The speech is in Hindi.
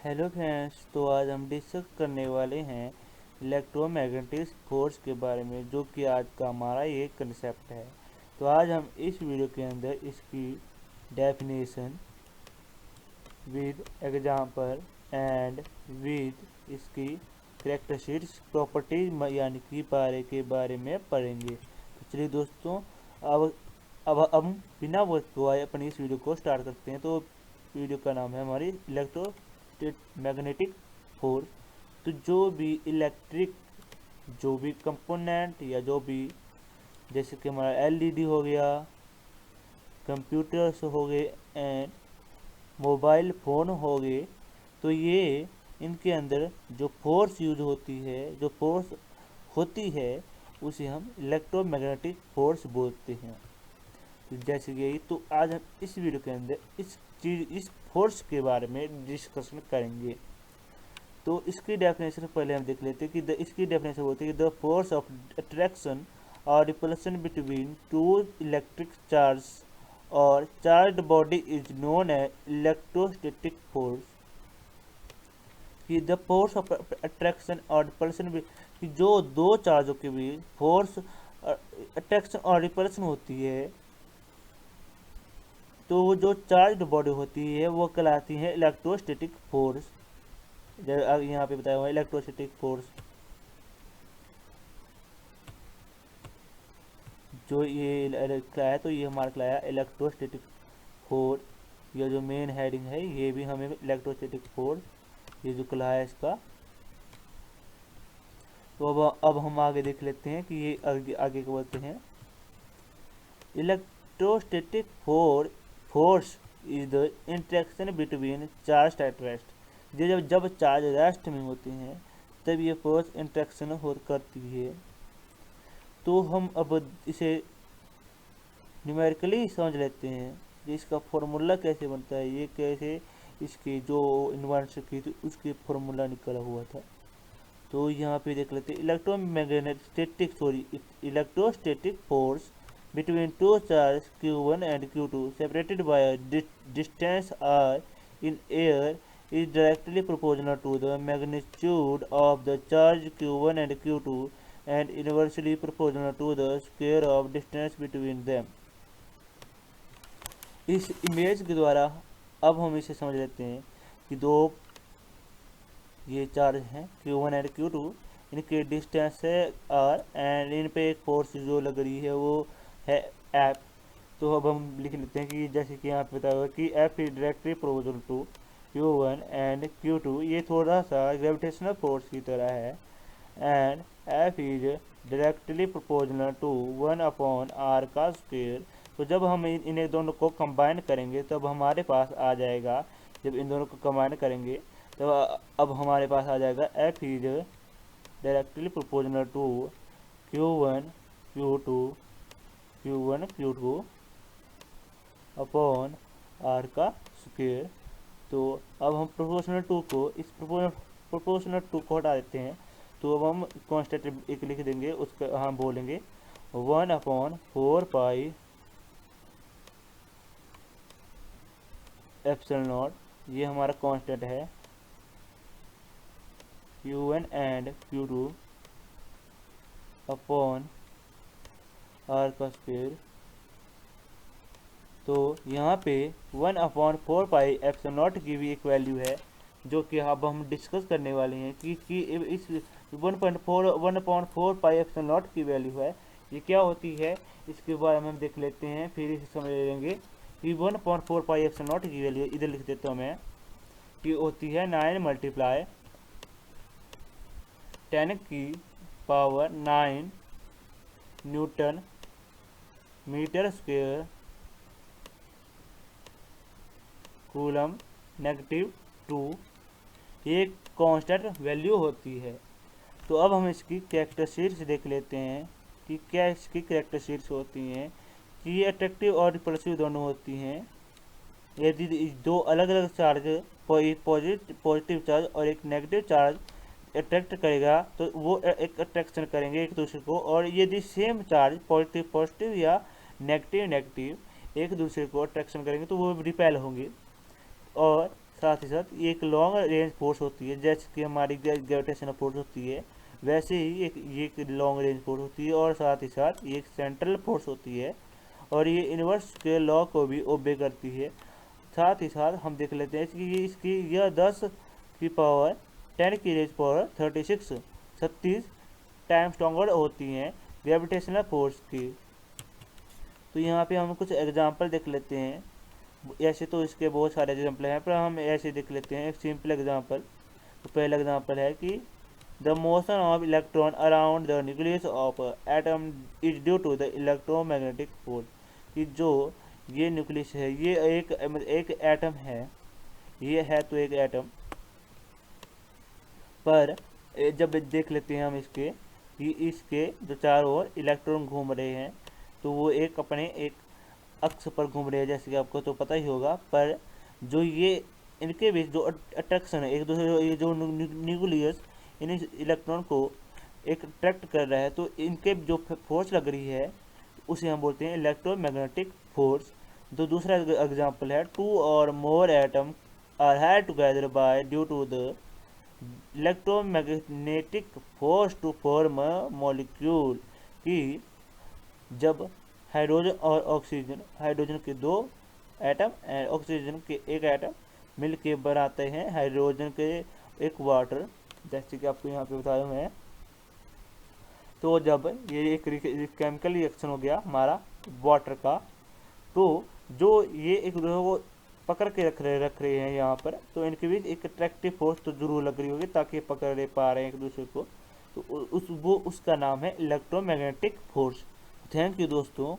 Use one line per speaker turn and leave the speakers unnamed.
हेलो फ्रेंड्स, तो आज हम डिस्कस करने वाले हैं इलेक्ट्रोमैग्नेटिक फोर्स के बारे में, जो कि आज का हमारा ये कंसेप्ट है। तो आज हम इस वीडियो के अंदर इसकी definition with example and with इसकी कैरेक्टरिस्टिक्स प्रॉपर्टीज यानी कि बारे में पढ़ेंगे। तो चलिए दोस्तों, अब अब बिना वक्त गवाए अपनी इस वीडियो को स्टार्ट करते हैं। तो वीडियो का नाम है हमारी मैग्नेटिक फोर्स। तो जो भी कंपोनेंट या जो भी, जैसे कि हमारा एलईडी हो गया, कंप्यूटर्स हो गए एंड मोबाइल फ़ोन हो गए, तो ये इनके अंदर जो फोर्स यूज होती है, जो फोर्स होती है, उसे हम इलेक्ट्रोमैग्नेटिक फोर्स बोलते हैं। तो जैसे कि तो आज हम इस वीडियो के अंदर इस फोर्स के बारे में डिस्कशन करेंगे। तो इसकी डेफिनेशन पहले हम देख लेते हैं कि इसकी डेफिनेशन होती है द फोर्स ऑफ अट्रैक्शन और repulsion between two electric charge और charge body is known as electrostatic force. कि द फोर्स ऑफ अट्रैक्शन और रिपल्सन, कि जो दो चार्जों के बीच फोर्स अट्रैक्शन और रिपल्सन होती है, तो वो जो चार्ज बॉडी होती है वो कहलाती है इलेक्ट्रोस्टैटिक फोर्स। यहाँ पे बताया हुआ है इलेक्ट्रोस्टैटिक फोर्स। जो ये क्या है, तो ये हमारा क्या है, इलेक्ट्रोस्टैटिक फोर्स। ये जो मेन हेडिंग है ये भी हमें इलेक्ट्रोस्टैटिक फोर्स, ये जो कला है इसका। तो अब हम आगे देख लेते हैं कि ये आगे क्या बोलते हैं। Electrostatic force is the interaction between charge at rest. जब चार्ज रेस्ट में होते हैं तब ये फोर्स इंटरेक्शन करती है। तो हम अब इसे न्यूमेरिकली समझ लेते हैं कि इसका फॉर्मूला कैसे बनता है, ये कैसे इसकी जो इन्वेंशन की थी उसकी फॉर्मूला निकला हुआ था। तो यहाँ पे देख लेते हैं electrostatic force between two charges q1 and q2 separated by a distance r in air is directly proportional to the magnitude of the charge q1 and q2 and inversely proportional to the square of distance between them। इस इमेज के द्वारा अब हम इसे समझ लेते हैं कि दो ये चार्ज हैं q1 एंड q2, इनके डिस्टेंस है r एंड इन पे एक फोर्स जो लग रही है वो है F। तो अब हम लिख लेते हैं कि जैसे कि यहाँ पे बताया हुआ कि F is directly proportional to Q1 and Q2। ये थोड़ा सा ग्रेविटेशनल फोर्स की तरह है। And F is directly proportional to 1/r का स्क्वायर। तो जब हम इन दोनों को कंबाइन करेंगे तब हमारे पास आ जाएगा, जब इन दोनों को कंबाइन करेंगे तो अब हमारे पास आ जाएगा F is directly proportional to Q1 Q2 upon r का स्क्वायर। तो अब हम प्रोपोर्शनल टू को हटा देते हैं। तो अब हम कांस्टेंट एक लिख देंगे, उसका हम बोलेंगे 1/4 एप्सिलॉन नॉट। ये हमारा कांस्टेंट है Q1 and Q2 upon r का स्क्वायर। तो यहाँ पे 1/4 एप्सिलॉन नॉट की भी एक वैल्यू है, जो कि अब हम डिस्कस करने वाले हैं कि इस 1/4 एप्सिलॉन नॉट की वैल्यू है, ये क्या होती है, इसके बारे में हम देख लेते हैं, फिर इसे समझ लेंगे कि 1/4 एप्सिलॉन नॉट की वैल्यू इधर लिख देता हूँ मैं, कि होती है 9 × 10⁹ न्यूटन मीटर स्क्वायर कूलम -2। एक कांस्टेंट वैल्यू होती है। तो अब हम इसकी कैरेक्टरिस्टिक्स देख लेते हैं कि क्या इसकी कैरेक्टरिस्टिक्स होती हैं, कि ये अट्रैक्टिव और रिपल्सिव दोनों होती हैं। यदि दो अलग अलग चार्ज, पॉजिटिव चार्ज और एक नेगेटिव चार्ज अट्रैक्ट करेगा तो वो एक अट्रैक्शन करेंगे एक दूसरे को, और यदि सेम चार्ज पॉजिटिव या नेगेटिव एक दूसरे को अट्रैक्शन करेंगे तो वो रिपेल होंगे। और साथ ही साथ एक लॉन्ग रेंज फोर्स होती है, जैसे कि हमारी ग्रेविटेशनल फोर्स होती है, वैसे ही एक लॉन्ग रेंज फोर्स होती है, और साथ ही साथ एक सेंट्रल फोर्स होती है, और ये इन्वर्स के लॉ को भी ओबे करती है। साथ ही साथ हम देख लेते हैं इसकी यह 10 की पावर 10 की रेज पावर 36 टाइम स्ट्रॉन्गर होती हैं ग्रेविटेशनल फोर्स की। तो यहाँ पे हम कुछ एग्जांपल देख लेते हैं। ऐसे तो इसके बहुत सारे एग्जांपल हैं, पर हम ऐसे देख लेते हैं एक सिंपल एग्जांपल। तो पहला एग्जांपल है कि the motion of electron around the nucleus of atom is due to the electromagnetic force. कि जो ये न्यूक्लियस है, ये एक एटम है, ये है तो एक एटम, पर जब देख लेते हैं हम इसके कि इसके जो चारों ओर इलेक्ट्रॉन घूम रहे हैं, तो वो एक अपने एक अक्ष पर घूम रहे हैं, जैसे कि आपको तो पता ही होगा। पर जो ये इनके बीच जो अट्रैक्शन है एक दूसरे, ये जो न्यूक्लियस इन इलेक्ट्रॉन को एक अट्रैक्ट कर रहा है, तो इनके जो फोर्स लग रही है उसे हम बोलते हैं इलेक्ट्रोमैग्नेटिक फोर्स। तो दूसरा एग्जांपल है टू और more atom are held together by due to the electromagnetic force to form a molecule. कि जब हाइड्रोजन और ऑक्सीजन, हाइड्रोजन के 2 एटम एंड ऑक्सीजन के एक एटम मिलके बनाते हैं हाइड्रोजन के एक वाटर, जैसे कि आपको यहाँ पे बताया मैं। तो जब ये एक केमिकल रिएक्शन हो गया हमारा वाटर का, तो जो ये एक दूसरे को पकड़ के रख रहे हैं यहाँ पर, तो इनके बीच एक अट्रैक्टिव फोर्स तो जरूर लग रही होगी ताकि पकड़ पा रहे हैं एक दूसरे को। तो उसका नाम है इलेक्ट्रोमैग्नेटिक फोर्स। थैंक यू दोस्तों।